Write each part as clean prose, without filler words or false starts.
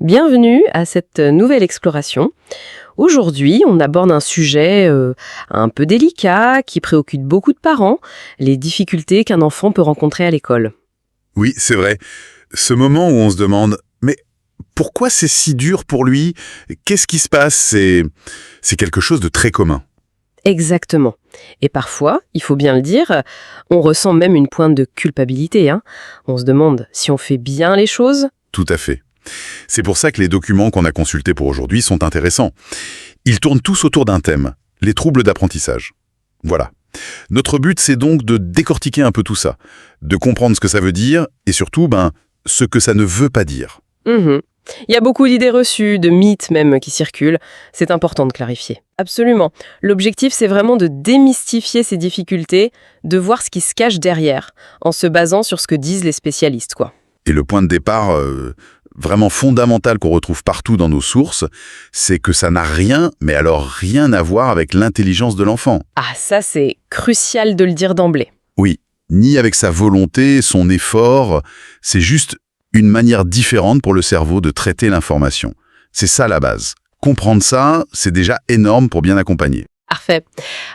Bienvenue à cette nouvelle exploration. Aujourd'hui, on aborde un sujet un peu délicat qui préoccupe beaucoup de parents, les difficultés qu'un enfant peut rencontrer à l'école. Oui, c'est vrai. Ce moment où on se demande « Mais pourquoi c'est si dur pour lui? Qu'est-ce qui se passe ?» C'est quelque chose de très commun. Exactement. Et parfois, il faut bien le dire, on ressent même une pointe de culpabilité. On se demande si on fait bien les choses. Tout à fait. C'est pour ça que les documents qu'on a consultés pour aujourd'hui sont intéressants. Ils tournent tous autour d'un thème, les troubles d'apprentissage. Voilà. Notre but, c'est donc de décortiquer un peu tout ça, de comprendre ce que ça veut dire et surtout, ce que ça ne veut pas dire. Il y a beaucoup d'idées reçues, de mythes même qui circulent. C'est important de clarifier. Absolument. L'objectif, c'est vraiment de démystifier ces difficultés, de voir ce qui se cache derrière, en se basant sur ce que disent les spécialistes, quoi. Et le point de départ vraiment fondamental qu'on retrouve partout dans nos sources, c'est que ça n'a rien, mais alors rien à voir avec l'intelligence de l'enfant. Ah, ça, c'est crucial de le dire d'emblée. Oui, ni avec sa volonté, son effort, c'est juste une manière différente pour le cerveau de traiter l'information. C'est ça la base. Comprendre ça, c'est déjà énorme pour bien accompagner. Parfait.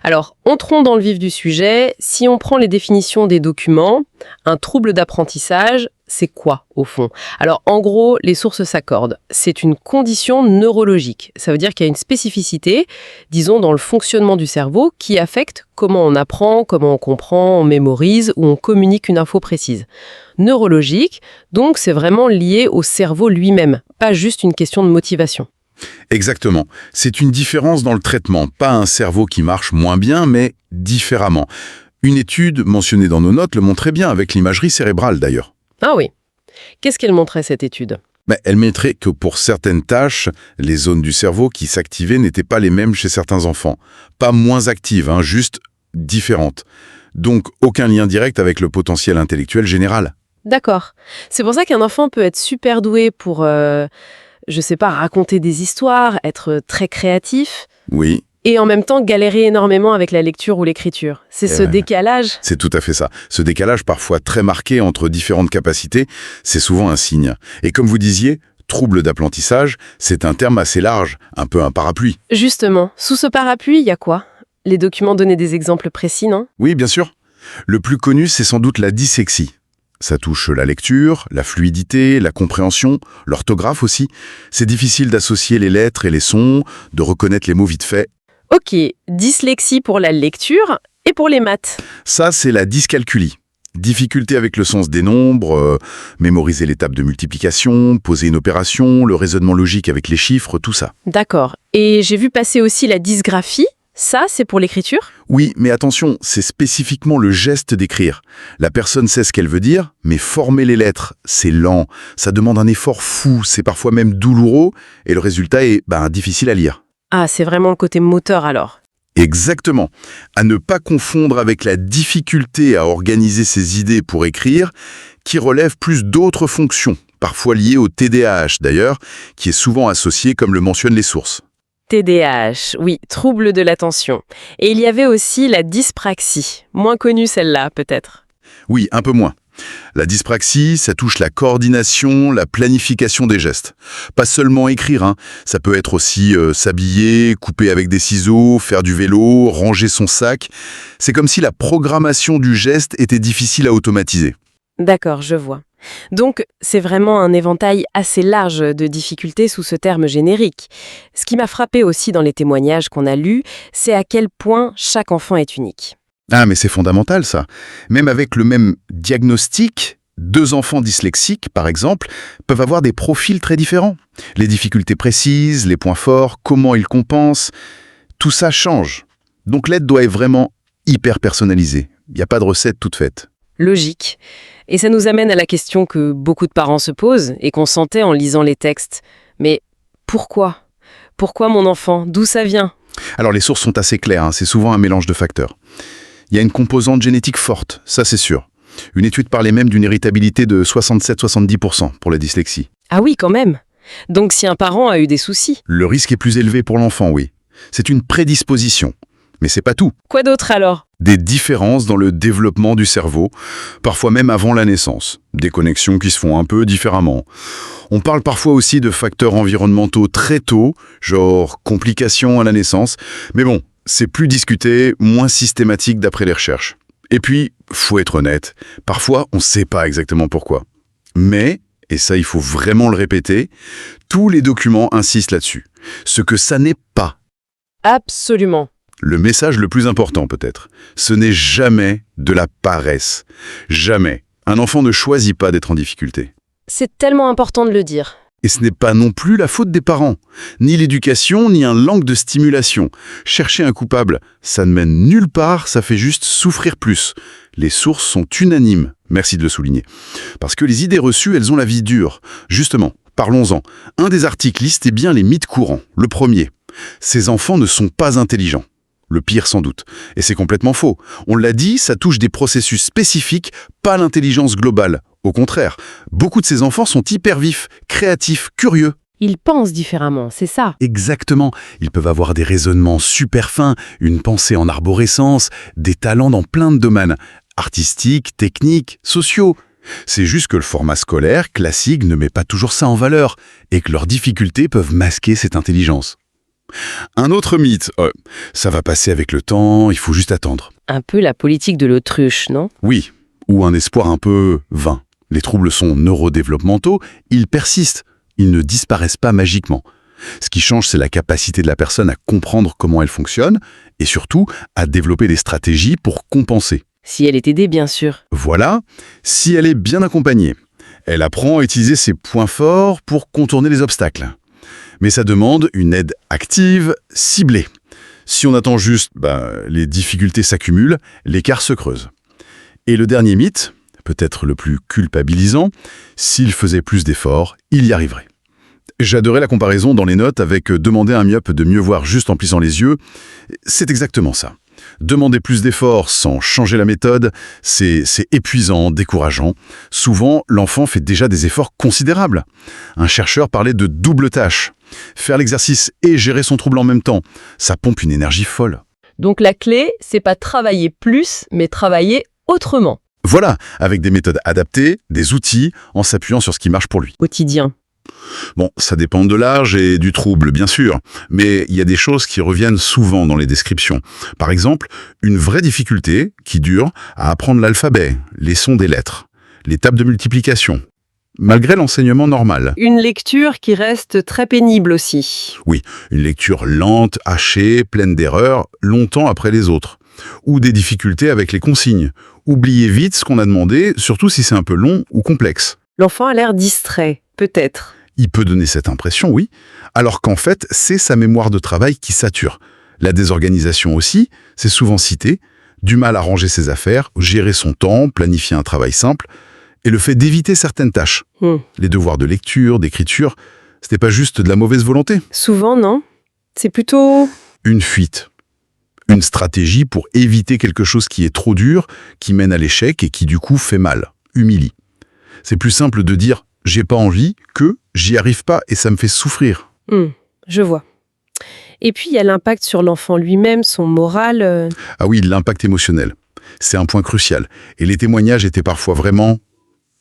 Alors, entrons dans le vif du sujet. Si on prend les définitions des documents, un trouble d'apprentissage, c'est quoi, au fond? Alors, en gros, les sources s'accordent. C'est une condition neurologique. Ça veut dire qu'il y a une spécificité, disons, dans le fonctionnement du cerveau qui affecte comment on apprend, comment on comprend, on mémorise ou on communique une info précise. Neurologique, donc c'est vraiment lié au cerveau lui-même, pas juste une question de motivation. Exactement. C'est une différence dans le traitement, pas un cerveau qui marche moins bien, mais différemment. Une étude mentionnée dans nos notes le montrait bien, avec l'imagerie cérébrale d'ailleurs. Ah oui. Qu'est-ce qu'elle montrait, cette étude? Elle montrait que pour certaines tâches, les zones du cerveau qui s'activaient n'étaient pas les mêmes chez certains enfants. Pas moins actives, juste différentes. Donc aucun lien direct avec le potentiel intellectuel général. D'accord. C'est pour ça qu'un enfant peut être super doué pour, raconter des histoires, être très créatif. Oui. Et en même temps galérer énormément avec la lecture ou l'écriture. C'est ce décalage. C'est tout à fait ça. Ce décalage parfois très marqué entre différentes capacités, c'est souvent un signe. Et comme vous disiez, trouble d'apprentissage, c'est un terme assez large, un peu un parapluie. Justement, sous ce parapluie, il y a quoi? Les documents donnaient des exemples précis, non? Oui, bien sûr. Le plus connu, c'est sans doute la dyslexie. Ça touche la lecture, la fluidité, la compréhension, l'orthographe aussi. C'est difficile d'associer les lettres et les sons, de reconnaître les mots vite fait. Ok, dyslexie pour la lecture et pour les maths. Ça, c'est la dyscalculie. Difficulté avec le sens des nombres, mémoriser les tables de multiplication, poser une opération, le raisonnement logique avec les chiffres, tout ça. D'accord. Et j'ai vu passer aussi la dysgraphie. Ça, c'est pour l'écriture? Oui, mais attention, c'est spécifiquement le geste d'écrire. La personne sait ce qu'elle veut dire, mais former les lettres, c'est lent. Ça demande un effort fou, c'est parfois même douloureux, et le résultat est difficile à lire. Ah, c'est vraiment le côté moteur alors. Exactement. À ne pas confondre avec la difficulté à organiser ses idées pour écrire, qui relève plus d'autres fonctions, parfois liées au TDAH d'ailleurs, qui est souvent associé comme le mentionnent les sources. TDAH, oui, trouble de l'attention. Et il y avait aussi la dyspraxie, moins connue celle-là peut-être. Oui, un peu moins. La dyspraxie, ça touche la coordination, la planification des gestes. Pas seulement écrire, ça peut être aussi s'habiller, couper avec des ciseaux, faire du vélo, ranger son sac. C'est comme si la programmation du geste était difficile à automatiser. D'accord, je vois. Donc, c'est vraiment un éventail assez large de difficultés sous ce terme générique. Ce qui m'a frappé aussi dans les témoignages qu'on a lus, c'est à quel point chaque enfant est unique. Ah, mais c'est fondamental, ça. Même avec le même diagnostic, 2 enfants dyslexiques, par exemple, peuvent avoir des profils très différents. Les difficultés précises, les points forts, comment ils compensent, tout ça change. Donc l'aide doit être vraiment hyper personnalisée. Il n'y a pas de recette toute faite. Logique. Et ça nous amène à la question que beaucoup de parents se posent et qu'on sentait en lisant les textes. Mais pourquoi? Pourquoi mon enfant? D'où ça vient? Alors les sources sont assez claires, c'est souvent un mélange de facteurs. Il y a une composante génétique forte, ça c'est sûr. Une étude parlait même d'une héritabilité de 67-70% pour la dyslexie. Ah oui, quand même. Donc si un parent a eu des soucis. Le risque est plus élevé pour l'enfant, oui. C'est une prédisposition. Mais c'est pas tout. Quoi d'autre alors? Des différences dans le développement du cerveau, parfois même avant la naissance. Des connexions qui se font un peu différemment. On parle parfois aussi de facteurs environnementaux très tôt, genre complications à la naissance. Mais bon, c'est plus discuté, moins systématique d'après les recherches. Et puis, faut être honnête, parfois on ne sait pas exactement pourquoi. Mais, et ça il faut vraiment le répéter, tous les documents insistent là-dessus. Ce que ça n'est pas. Absolument. Le message le plus important peut-être, ce n'est jamais de la paresse. Jamais. Un enfant ne choisit pas d'être en difficulté. C'est tellement important de le dire. Et ce n'est pas non plus la faute des parents. Ni l'éducation, ni un manque de stimulation. Chercher un coupable, ça ne mène nulle part, ça fait juste souffrir plus. Les sources sont unanimes, merci de le souligner. Parce que les idées reçues, elles ont la vie dure. Justement, parlons-en. Un des articles listait bien les mythes courants. Le premier. Ces enfants ne sont pas intelligents. Le pire sans doute. Et c'est complètement faux. On l'a dit, ça touche des processus spécifiques, pas l'intelligence globale. Au contraire, beaucoup de ces enfants sont hyper vifs, créatifs, curieux. Ils pensent différemment, c'est ça. Exactement. Ils peuvent avoir des raisonnements super fins, une pensée en arborescence, des talents dans plein de domaines, artistiques, techniques, sociaux. C'est juste que le format scolaire classique ne met pas toujours ça en valeur, et que leurs difficultés peuvent masquer cette intelligence. Un autre mythe, ça va passer avec le temps, il faut juste attendre. Un peu la politique de l'autruche, non? Oui, ou un espoir un peu vain. Les troubles sont neurodéveloppementaux, ils persistent, ils ne disparaissent pas magiquement. Ce qui change, c'est la capacité de la personne à comprendre comment elle fonctionne, et surtout à développer des stratégies pour compenser. Si elle est aidée, bien sûr. Voilà, si elle est bien accompagnée. Elle apprend à utiliser ses points forts pour contourner les obstacles. Mais ça demande une aide active, ciblée. Si on attend juste, les difficultés s'accumulent, l'écart se creuse. Et le dernier mythe, peut-être le plus culpabilisant, s'il faisait plus d'efforts, il y arriverait. J'adorais la comparaison dans les notes avec demander à un myope de mieux voir juste en plissant les yeux. C'est exactement ça. Demander plus d'efforts sans changer la méthode, c'est épuisant, décourageant. Souvent, l'enfant fait déjà des efforts considérables. Un chercheur parlait de double tâche. Faire l'exercice et gérer son trouble en même temps, ça pompe une énergie folle. Donc la clé, c'est pas travailler plus, mais travailler autrement. Voilà, avec des méthodes adaptées, des outils, en s'appuyant sur ce qui marche pour lui. Quotidien. Bon, ça dépend de l'âge et du trouble, bien sûr, mais il y a des choses qui reviennent souvent dans les descriptions. Par exemple, une vraie difficulté qui dure à apprendre l'alphabet, les sons des lettres, les tables de multiplication, malgré l'enseignement normal. Une lecture qui reste très pénible aussi. Oui, une lecture lente, hachée, pleine d'erreurs, longtemps après les autres. Ou des difficultés avec les consignes. Oublier vite ce qu'on a demandé, surtout si c'est un peu long ou complexe. L'enfant a l'air distrait, peut-être. Il peut donner cette impression, oui, alors qu'en fait, c'est sa mémoire de travail qui sature. La désorganisation aussi, c'est souvent cité, du mal à ranger ses affaires, gérer son temps, planifier un travail simple, et le fait d'éviter certaines tâches. Les devoirs de lecture, d'écriture, c'était pas juste de la mauvaise volonté. Souvent, non. C'est plutôt... Une fuite. Une stratégie pour éviter quelque chose qui est trop dur, qui mène à l'échec et qui du coup fait mal, humilie. C'est plus simple de dire « j'ai pas envie » que « j'y arrive pas et ça me fait souffrir ». Je vois. Et puis, il y a l'impact sur l'enfant lui-même, son moral... Ah oui, l'impact émotionnel. C'est un point crucial. Et les témoignages étaient parfois vraiment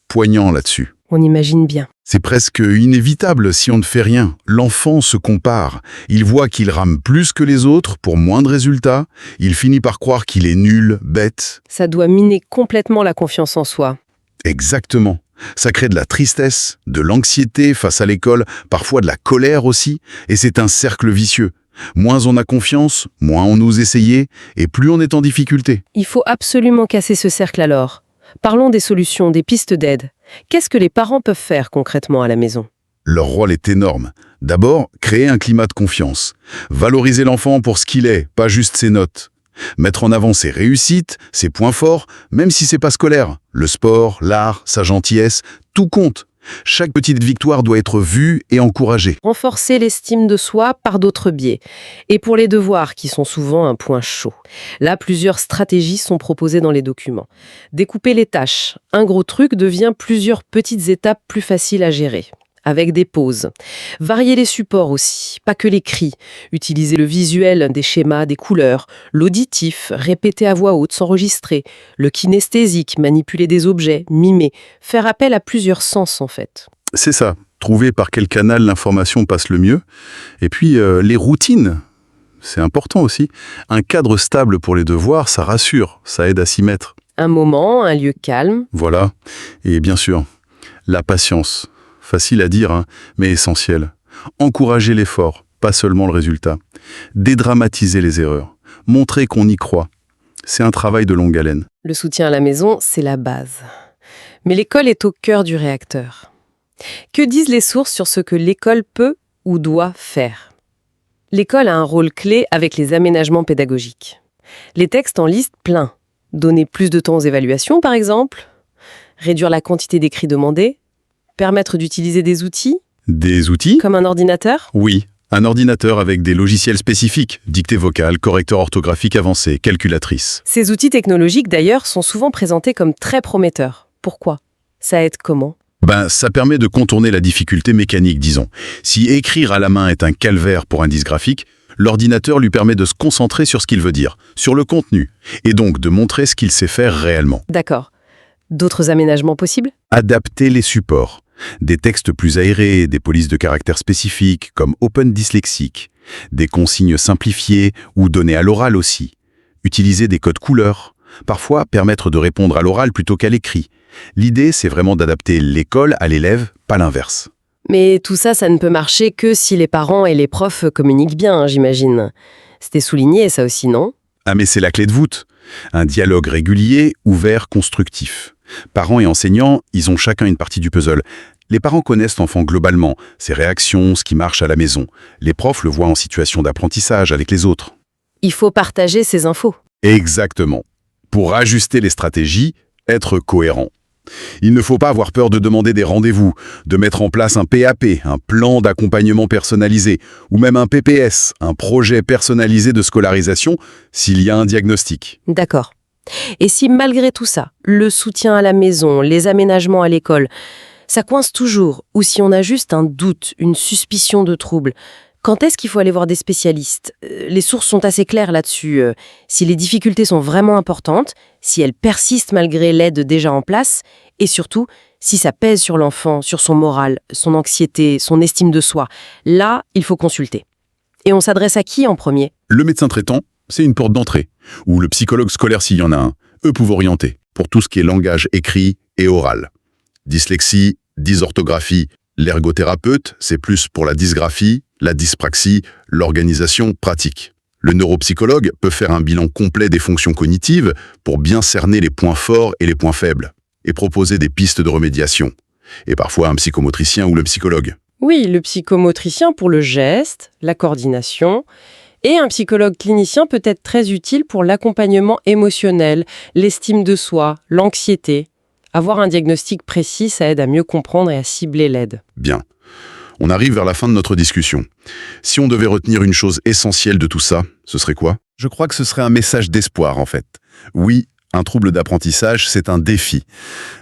poignants là-dessus. On imagine bien. C'est presque inévitable si on ne fait rien. L'enfant se compare. Il voit qu'il rame plus que les autres pour moins de résultats. Il finit par croire qu'il est nul, bête. Ça doit miner complètement la confiance en soi. Exactement. Ça crée de la tristesse, de l'anxiété face à l'école, parfois de la colère aussi. Et c'est un cercle vicieux. Moins on a confiance, moins on ose essayer, et plus on est en difficulté. Il faut absolument casser ce cercle alors. Parlons des solutions, des pistes d'aide. Qu'est-ce que les parents peuvent faire concrètement à la maison? Leur rôle est énorme. D'abord, créer un climat de confiance. Valoriser l'enfant pour ce qu'il est, pas juste ses notes. Mettre en avant ses réussites, ses points forts, même si c'est pas scolaire. Le sport, l'art, sa gentillesse, tout compte. Chaque petite victoire doit être vue et encouragée. Renforcer l'estime de soi par d'autres biais. Et pour les devoirs, qui sont souvent un point chaud. Là, plusieurs stratégies sont proposées dans les documents. Découper les tâches. Un gros truc devient plusieurs petites étapes plus faciles à gérer. avec des pauses. Varier les supports aussi, pas que l'écrit. Utiliser le visuel, des schémas, des couleurs, l'auditif, répéter à voix haute, s'enregistrer, le kinesthésique, manipuler des objets, mimer, faire appel à plusieurs sens en fait. C'est ça. Trouver par quel canal l'information passe le mieux. Et puis, les routines, c'est important aussi. Un cadre stable pour les devoirs, ça rassure, ça aide à s'y mettre. Un moment, un lieu calme. Voilà. Et bien sûr, la patience. Facile à dire, hein, mais essentiel. Encourager l'effort, pas seulement le résultat. Dédramatiser les erreurs. Montrer qu'on y croit. C'est un travail de longue haleine. Le soutien à la maison, c'est la base. Mais l'école est au cœur du réacteur. Que disent les sources sur ce que l'école peut ou doit faire ? L'école a un rôle clé avec les aménagements pédagogiques. Les textes en listent plein. Donner plus de temps aux évaluations, par exemple. Réduire la quantité d'écrits demandés. Permettre d'utiliser des outils. Des outils ? Comme un ordinateur ? Oui, un ordinateur avec des logiciels spécifiques, dictée vocale, correcteur orthographique avancé, calculatrice. Ces outils technologiques, d'ailleurs, sont souvent présentés comme très prometteurs. Pourquoi ? Ça aide comment ? Ça permet de contourner la difficulté mécanique, disons. Si écrire à la main est un calvaire pour un dysgraphique, l'ordinateur lui permet de se concentrer sur ce qu'il veut dire, sur le contenu, et donc de montrer ce qu'il sait faire réellement. D'accord. D'autres aménagements possibles ? Adapter les supports. Des textes plus aérés, des polices de caractères spécifiques, comme Open Dyslexique, des consignes simplifiées ou données à l'oral aussi. Utiliser des codes couleurs. Parfois, permettre de répondre à l'oral plutôt qu'à l'écrit. L'idée, c'est vraiment d'adapter l'école à l'élève, pas l'inverse. Mais tout ça, ça ne peut marcher que si les parents et les profs communiquent bien, hein, j'imagine. C'était souligné, ça aussi, non ? Ah mais c'est la clé de voûte. Un dialogue régulier, ouvert, constructif. Parents et enseignants, ils ont chacun une partie du puzzle. Les parents connaissent l'enfant globalement, ses réactions, ce qui marche à la maison. Les profs le voient en situation d'apprentissage avec les autres. Il faut partager ces infos. Exactement. Pour ajuster les stratégies, être cohérent. Il ne faut pas avoir peur de demander des rendez-vous, de mettre en place un PAP, un plan d'accompagnement personnalisé, ou même un PPS, un projet personnalisé de scolarisation, s'il y a un diagnostic. D'accord. Et si malgré tout ça, le soutien à la maison, les aménagements à l'école, ça coince toujours, ou si on a juste un doute, une suspicion de trouble, quand est-ce qu'il faut aller voir des spécialistes ? Les sources sont assez claires là-dessus. Si les difficultés sont vraiment importantes, si elles persistent malgré l'aide déjà en place, et surtout, si ça pèse sur l'enfant, sur son moral, son anxiété, son estime de soi, là, il faut consulter. Et on s'adresse à qui en premier ? Le médecin traitant, c'est une porte d'entrée, ou le psychologue scolaire s'il y en a un. Eux peuvent orienter, pour tout ce qui est langage écrit et oral. Dyslexie, dysorthographie, l'ergothérapeute, c'est plus pour la dysgraphie, la dyspraxie, l'organisation pratique. Le neuropsychologue peut faire un bilan complet des fonctions cognitives pour bien cerner les points forts et les points faibles, et proposer des pistes de remédiation. Et parfois un psychomotricien ou le psychologue. Oui, le psychomotricien pour le geste, la coordination, et un psychologue clinicien peut être très utile pour l'accompagnement émotionnel, l'estime de soi, l'anxiété. Avoir un diagnostic précis, ça aide à mieux comprendre et à cibler l'aide. Bien. On arrive vers la fin de notre discussion. Si on devait retenir une chose essentielle de tout ça, ce serait quoi ? Je crois que ce serait un message d'espoir, en fait. Oui, un trouble d'apprentissage, c'est un défi.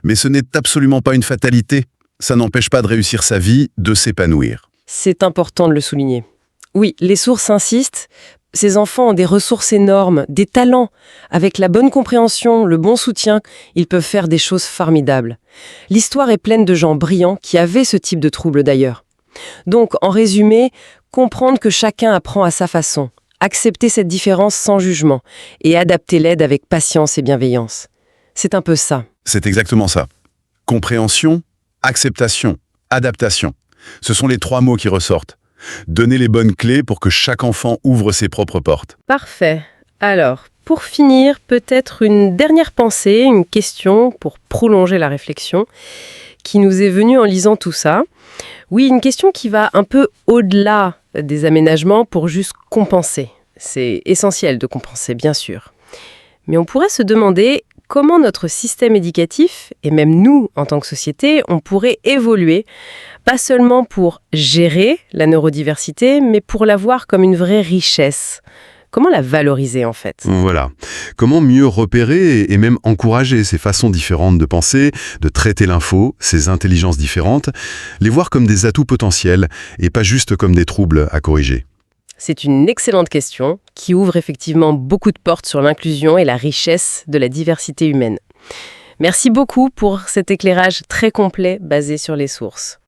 Mais ce n'est absolument pas une fatalité. Ça n'empêche pas de réussir sa vie, de s'épanouir. C'est important de le souligner. Oui, les sources insistent. Ces enfants ont des ressources énormes, des talents. Avec la bonne compréhension, le bon soutien, ils peuvent faire des choses formidables. L'histoire est pleine de gens brillants qui avaient ce type de trouble d'ailleurs. Donc, en résumé, comprendre que chacun apprend à sa façon, accepter cette différence sans jugement et adapter l'aide avec patience et bienveillance. C'est un peu ça. C'est exactement ça. Compréhension, acceptation, adaptation. Ce sont les 3 mots qui ressortent. Donner les bonnes clés pour que chaque enfant ouvre ses propres portes. Parfait. Alors, pour finir, peut-être une dernière pensée, une question pour prolonger la réflexion qui nous est venue en lisant tout ça. Oui, une question qui va un peu au-delà des aménagements pour juste compenser. C'est essentiel de compenser, bien sûr. Mais on pourrait se demander comment notre système éducatif, et même nous, en tant que société, on pourrait évoluer, pas seulement pour gérer la neurodiversité, mais pour la voir comme une vraie richesse, Comment la valoriser en fait? Voilà. Comment mieux repérer et même encourager ces façons différentes de penser, de traiter l'info, ces intelligences différentes, les voir comme des atouts potentiels et pas juste comme des troubles à corriger? C'est une excellente question qui ouvre effectivement beaucoup de portes sur l'inclusion et la richesse de la diversité humaine. Merci beaucoup pour cet éclairage très complet basé sur les sources.